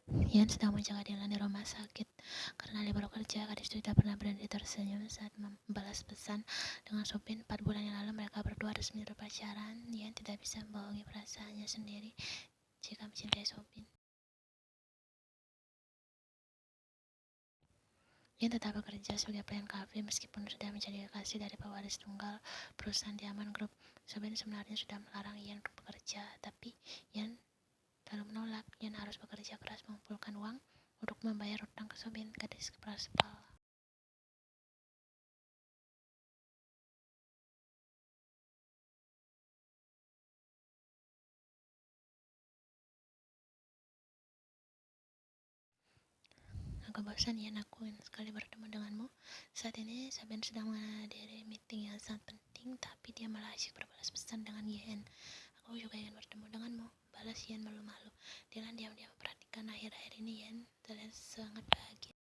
Ian sedang menjaga Dylan di rumah sakit. Karena dia baru kerja, gadis itu tidak pernah berhenti tersenyum saat membalas pesan dengan Sobin. 4 bulan yang lalu mereka berdua resmi berpacaran. Ian tidak bisa membohongi perasaannya sendiri jika mencintai Sobin. Ian tetap bekerja sebagai pelayan kafe meskipun sudah menjadi kekasih dari pewaris tunggal perusahaan Diamond Group. Sobin sebenarnya sudah melarang Ian untuk bekerja, tapi Ian lalu menolak. Ian harus bekerja keras mengumpulkan uang untuk membayar utang ke Sobin, gadis keras kepala. Agak bosan ya, aku ingin sekali bertemu denganmu. Saat ini Saben sedang menghadiri meeting yang sangat penting, tapi dia malah asyik berbalas pesan dengan Yen. Aku juga ingin bertemu denganmu, balas Yen malu-malu. Dylan diam-diam memperhatikan akhir-akhir ini Yen terlihat sangat bahagia.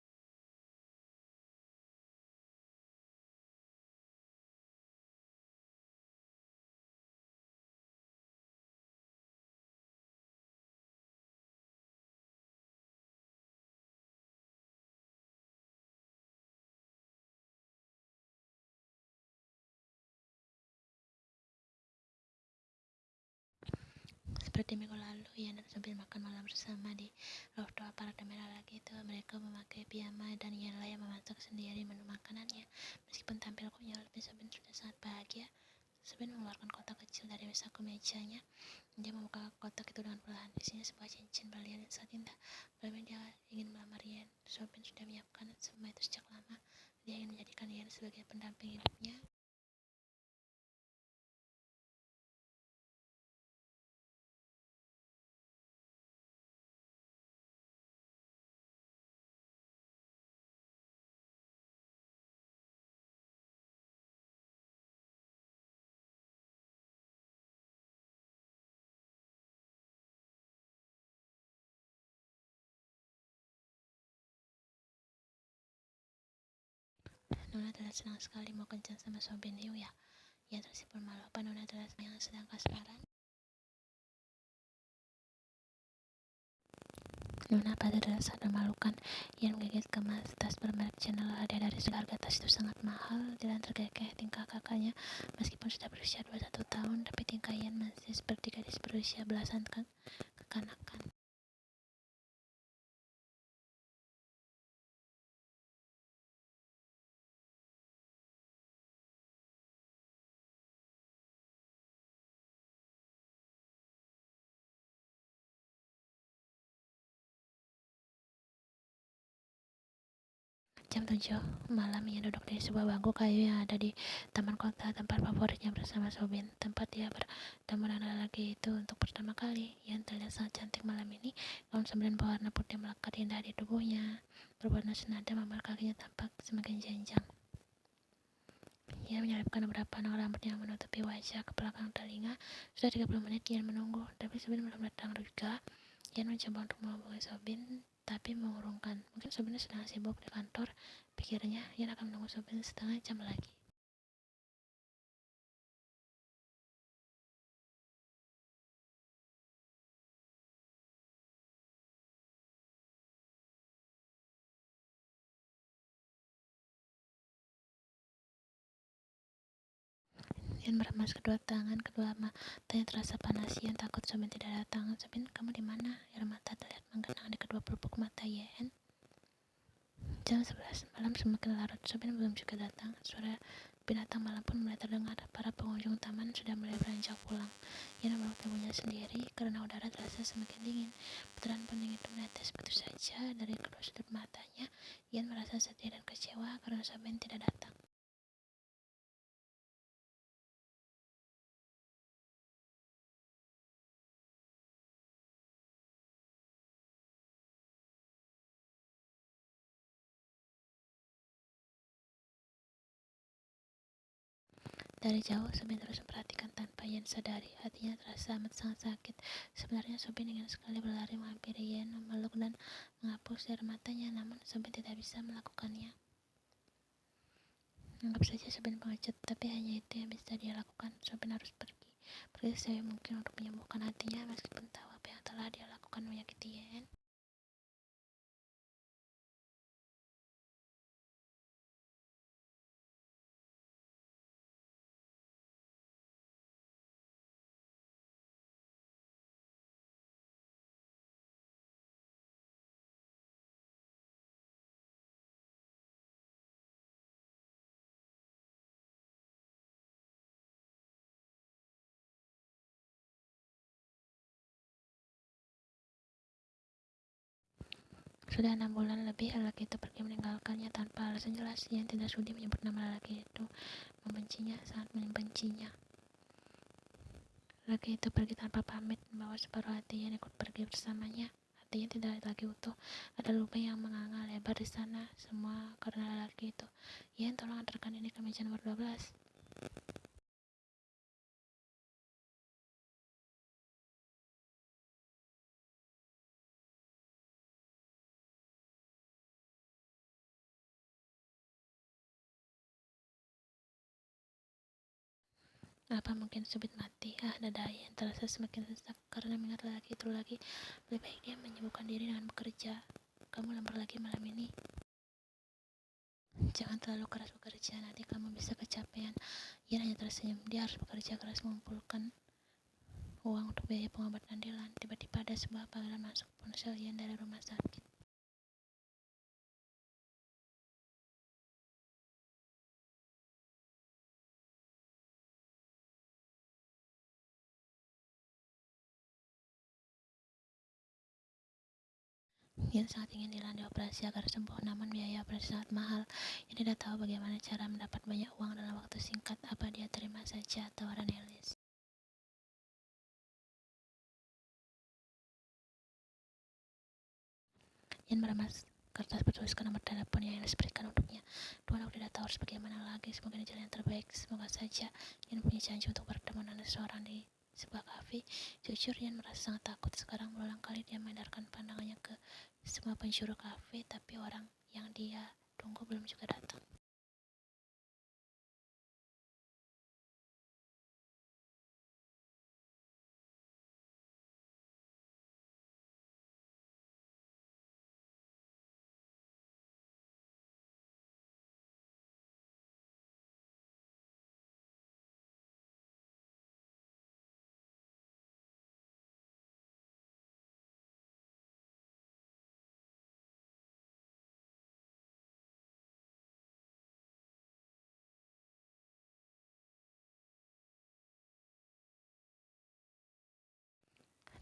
Seperti minggu lalu, Ian dan sambil makan malam bersama di rooftop apartemen lagi itu. Mereka memakai piyama dan Ian lah yang memasak sendiri menu makanannya. Meskipun tampil konyol, tapi Sabin sudah sangat bahagia. Sabin mengeluarkan kotak kecil dari saku mejanya. Dia membuka kotak itu dengan perlahan. Isinya sebuah cincin berlian yang sangat indah. Sebelumnya dia ingin melamar Ian. Sabin sudah menyiapkan semua itu sejak lama. Dia ingin menjadikan Ian sebagai pendamping hidupnya. Nona terlihat senang sekali mau kencan sama Sobin Liu ya. Ia tersipu malu. Apa Nona terlihat yang sedang kasmaran? Nona pada terlihat sangat memalukan. Ia menggigit kemas tas bermerek Chanel. Hadiah dari harga tas itu sangat mahal. Dylan terkekeh tingkah kakaknya. Meskipun sudah berusia 21 tahun, tapi tingkah Ian masih seperti gadis berusia belasan kekanakan. Jam 7 malam ia duduk di sebuah bangku kayu yang ada di taman kota, tempat favoritnya bersama Sobin. Tempat dia bertemu dengan lelaki itu untuk pertama kali. Ian terlihat sangat cantik malam ini. Gaun sembilan berwarna putih melekat indah di tubuhnya. Berwarna senada membuat kakinya tampak semakin jenjang. Ia menyelipkan beberapa nang rambut yang menutupi wajah ke belakang telinga. Sudah 30 menit Ian menunggu, tapi Sobin belum datang juga. Ian mencoba untuk menghubungi Sobin, tapi mengurungkan. Mungkin Sobin sedang sibuk di kantor. Pikirnya, Ian akan menunggu Sobin setengah jam lagi. Ian meremas kedua tangan, kedua matanya terasa panas. Ian takut Sobin tidak datang. Sobin, kamu di mana? Air mata terlihat menggenang di kedua pelupuk mata Ian. Jam 11 malam semakin larut. Sobin belum juga datang. Suara binatang malam pun mulai terdengar. Para pengunjung taman sudah mulai beranjak pulang. Ian memeluk tubuhnya sendiri karena udara terasa semakin dingin. Putaran pening itu menetes begitu saja dari kedua sudut matanya. Ian merasa sedih dan kecewa karena Sobin tidak datang. Dari jauh, Sobin terus memperhatikan tanpa Ian sadari. Hatinya terasa amat sangat sakit. Sebenarnya Sobin ingin sekali berlari menghampiri Ian, memeluk dan menghapus air matanya, namun Sobin tidak bisa melakukannya. Anggap saja Sobin pengecut, tapi hanya itu yang bisa dia lakukan. Sobin harus pergi. Pergi sejauh mungkin untuk menyembuhkan hatinya, meskipun tahu apa yang telah dia lakukan menyakiti Ian. Sudah 6 bulan lebih lelaki itu pergi meninggalkannya tanpa alasan jelas. Ian tidak sudi menyebut nama lelaki itu, membencinya, sangat membencinya. Lelaki itu pergi tanpa pamit, membawa separuh hati. Ian ikut pergi bersamanya. Hatinya tidak lagi utuh, ada lubang yang menganga lebar di sana, semua karena lelaki itu. Ian, tolong antarkan ini ke meja nomor 12. Apa mungkin subit mati? Dada Ian terasa semakin sesak karena mengingat lelaki itu lagi. Lebih baik dia menyibukkan diri dengan bekerja. Kamu lembur lagi malam ini. Jangan terlalu keras bekerja, nanti kamu bisa kecapean. Ian hanya tersenyum. Dia harus bekerja keras mengumpulkan uang untuk biaya pengobatan Dylan. Tiba-tiba ada sebuah panggilan masuk ponsel Ian dari rumah sakit. Ian sangat ingin Dylan dioperasi agar sembuh, namun biaya operasi sangat mahal. Ian tidak tahu bagaimana cara mendapat banyak uang dalam waktu singkat. Apa dia terima saja tawaran Alice? Ian meremas kertas bertuliskan nomor telepon yang Alice berikan untuknya. Tuhan, aku tidak tahu harus bagaimana lagi. Semoga ini jalan yang terbaik. Semoga saja. Ian punya janji untuk bertemu dengan seseorang di sebuah kafe. Jujur, Ian merasa sangat takut. Sekarang berulang kali dia mengedarkan pandangannya ke semua penjuru kafe, tapi orang yang dia tunggu belum juga datang.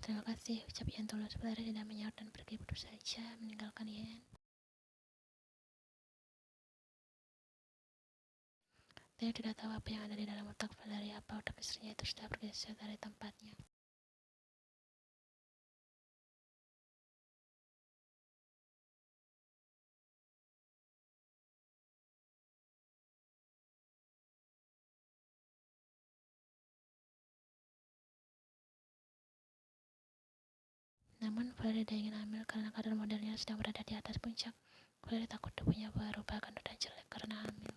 Terima kasih, ucap Ian tulus. Pelari tidak menyaut dan pergi begitu saja, meninggalkan Ian. Dia tidak tahu apa yang ada di dalam otak Valerie, apa otak istrinya itu sudah bergeser dari tempatnya. Namun Valerie tidak ingin hamil karena kadar modelnya sedang berada di atas puncak. Valerie takut tubuhnya berubah gendut dan jelek karena hamil.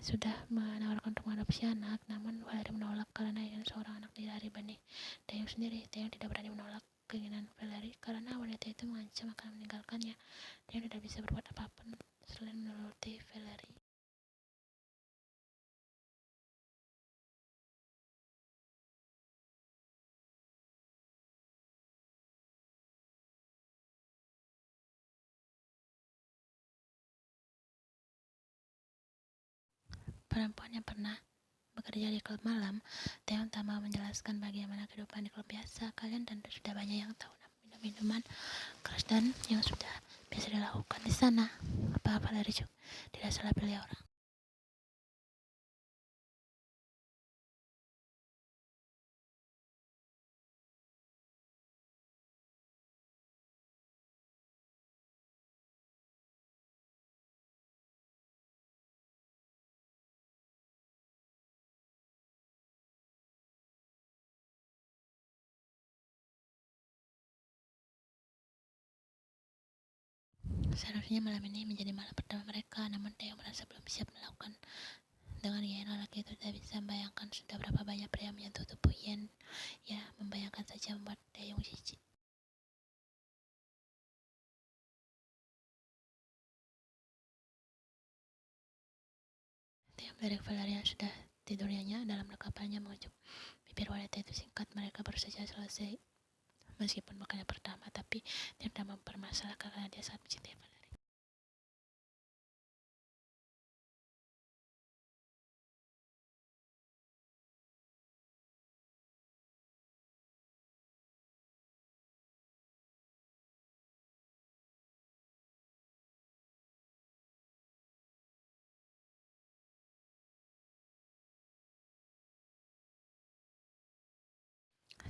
Sudah menawarkan untuk mengadopsi anak, namun Valerie menolak karena ingin seorang anak dari benih Dayung sendiri. Dayung tidak berani menolak keinginan Valerie karena wanita itu mengancam akan meninggalkannya. Dayung tidak bisa berbuat apapun selain menuruti Valerie. Perempuan yang pernah bekerja di klub malam, Taeyong tak mau menjelaskan bagaimana kehidupan di klub biasa. Kalian tentu sudah banyak yang tahu minum-minuman keras dan yang sudah biasa dilakukan di sana. Apa-apa dari Juk, tidak salah pilih orang. Seharusnya malam ini menjadi malam pertama mereka, namun Taeyong merasa belum siap melakukan dengan Yen. Lelaki itu tidak bisa membayangkan sudah berapa banyak pria menyentuh tubuh Yen. Ya, membayangkan saja membuat Taeyong jijik. Taeyong melirik Valerie yang sudah tidurnya dalam dekapannya mengucuk bibir wanita itu singkat. Mereka baru saja selesai meskipun bukannya pertama, tapi tidak mempermasalahkan karena dia sangat mencintai Valerie.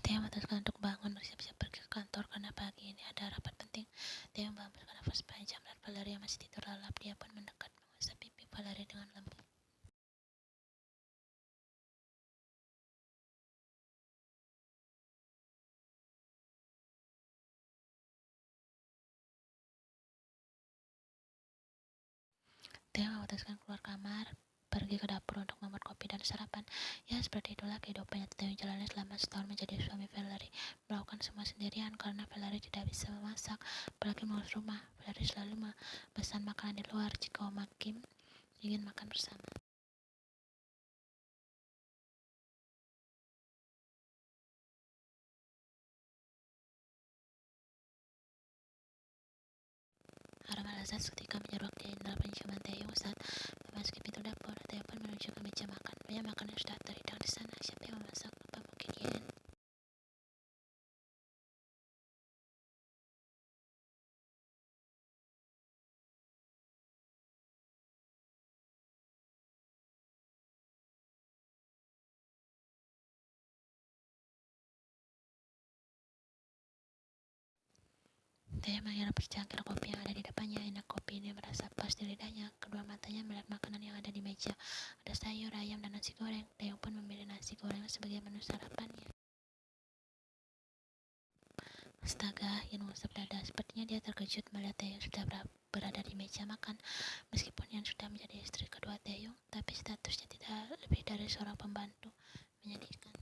Dia memutuskan untuk bangun bersiap-siap pergi ke kantor karena pagi ini ada rapat penting. Dia membambaskan nafas panjang melihat Valeria yang masih tidur lelap. Dia pun mendekat mengusap pipi Valeria dengan lembut. Dia memutuskan keluar kamar, pergi ke dapur untuk membuat kopi dan sarapan. Ya, seperti itulah kehidupannya Theo jalani selama setahun menjadi suami Valerie. Melakukan semua sendirian karena Valerie tidak bisa memasak, apalagi mengurus rumah. Valerie selalu memesan makanan di luar jika Oma Kim ingin makan bersama. Aroma lezat seketika menyeruak di indera penciuman Theo saat memasuki pintu dapur. Theo pun menuju ke meja makan. Banyak makanan sudah terhidang di sana. Siapa yang memasak? Apa mungkin Yen? Theo mengira secangkir kopi yang ada di depannya. Enak kopi ini merasa pas di lidahnya. Kedua matanya melihat makanan yang ada di meja. Ada sayur, ayam, dan nasi goreng. Theo pun memilih nasi goreng sebagai menu sarapannya. Astaga, Yan mengusap dada. Sepertinya dia terkejut melihat Theo sudah berada di meja makan. Meskipun Yan sudah menjadi istri kedua Theo, tapi statusnya tidak lebih dari seorang pembantu. Menyedihkan.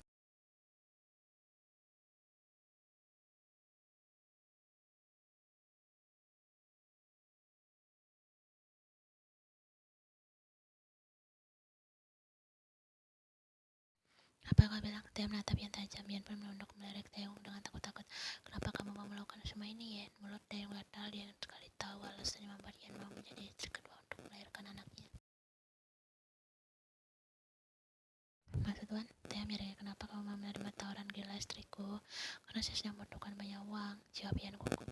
Apa kau bilang? Theo menatap Yan tajam. Yan pun menunduk melirik Theo dengan takut-takut. Kenapa kamu mau melakukan semua ini, Yan? Mulut Theo gatal. Dia sekali tahu alasannya membuat Yan mau menjadi istri kedua untuk melahirkan anaknya. Maksud Tuan, Theo miringnya, kenapa kamu mau menerima tawaran gila istriku? Karena saya sedang membutuhkan banyak uang. Jawab Yan gugup.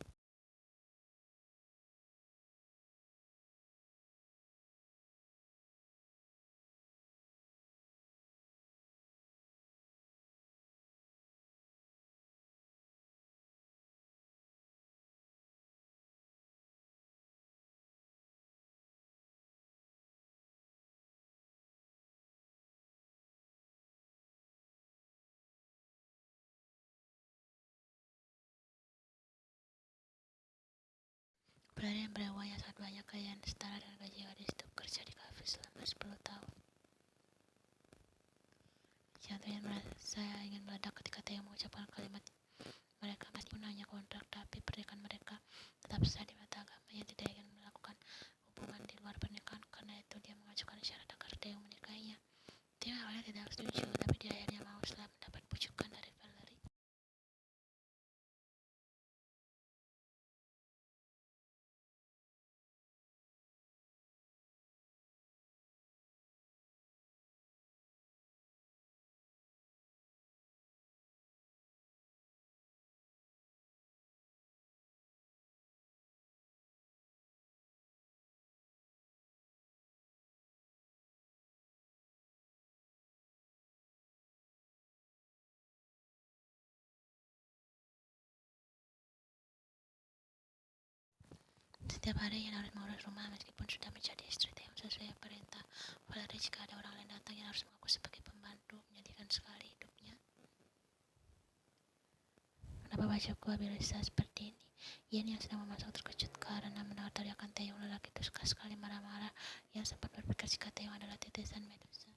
Berada yang berawalnya sangat banyak kalian setara dengan gaji gadis itu bekerja di kafe selama 10 tahun. Jantungnya merasa ingin meledak ketika Theo mengucapkan kalimat mereka meskipun hanya kontrak, tapi pernikahan mereka tetap sah di mata agama. Ia tidak ingin melakukan hubungan di luar pernikahan, karena itu dia mengajukan syarat agar Theo menikahinya. Theo awalnya tidak setuju, tapi dia akhirnya mau setelah mendapat pujukan dari Valerie. Setiap hari Yan harus mengurus rumah meskipun sudah menjadi istri Theo sesuai perintah Valerie. Jika ada orang lain datang, Yan harus mengaku sebagai pembantu. Menyedihkan sekali hidupnya. Kenapa wajahku bisa seperti ini? Yan yang sedang memasak terkejut karena mendengar teriakan Taeyong. Lelaki itu suka sekali marah-marah. Yan sempat berpikir jika Taeyong adalah titisan Medusa.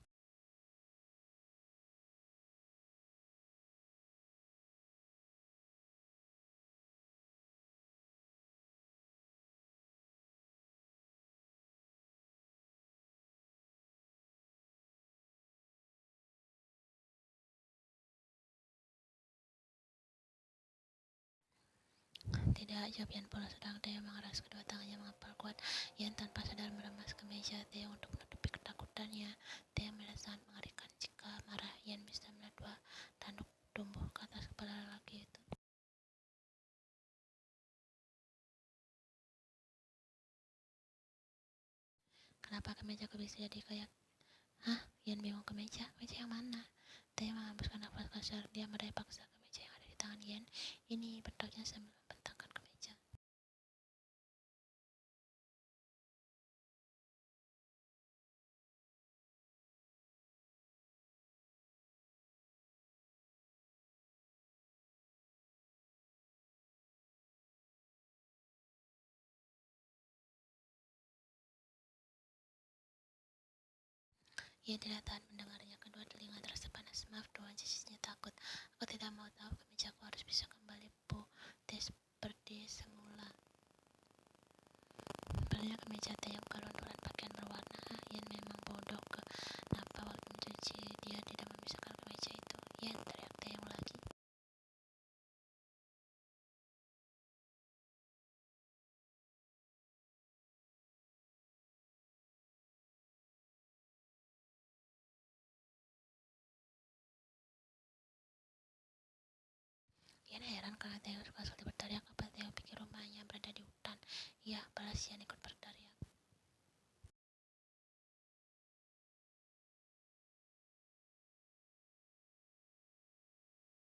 Tidak, jawab Yan polos. Sedang Taeyong mengeras kedua tangannya mengepal kuat. Yan tanpa sadar meremas ke meja Taeyong untuk menutupi ketakutannya. Taeyong melihat sangat mengerikan. Jika marah, Yan bisa melihat dua tanduk tumbuh ke atas kepala lelaki itu. Kenapa kemeja aku bisa jadi kayak... Hah? Yan bingung. Kemeja? Kemeja yang mana? Taeyong menghembuskan nafas kasar. Dia meraih paksa kemeja tangan Yen. Ini bentaknya sambil membentangkan kemeja. Ia tidak tahan mendengarnya, kedua telinga terasa panas. Maaf Tuan, sisanya takut. Aku tidak mau tahu, kemejaku harus bisa kembali putih seperti semula. Sebenarnya kemeja teh kelunturan pakaian berwarna. Ian memang bodoh, kenapa waktu mencuci dia tidak memisahkan kemeja itu. Ian, teriak Taeyong lagi. Ian heran karena Taeyong suka sekali berteriak. Apa Taeyong pikir rumahnya berada di hutan? Iya, balas Ian ikut berteriak.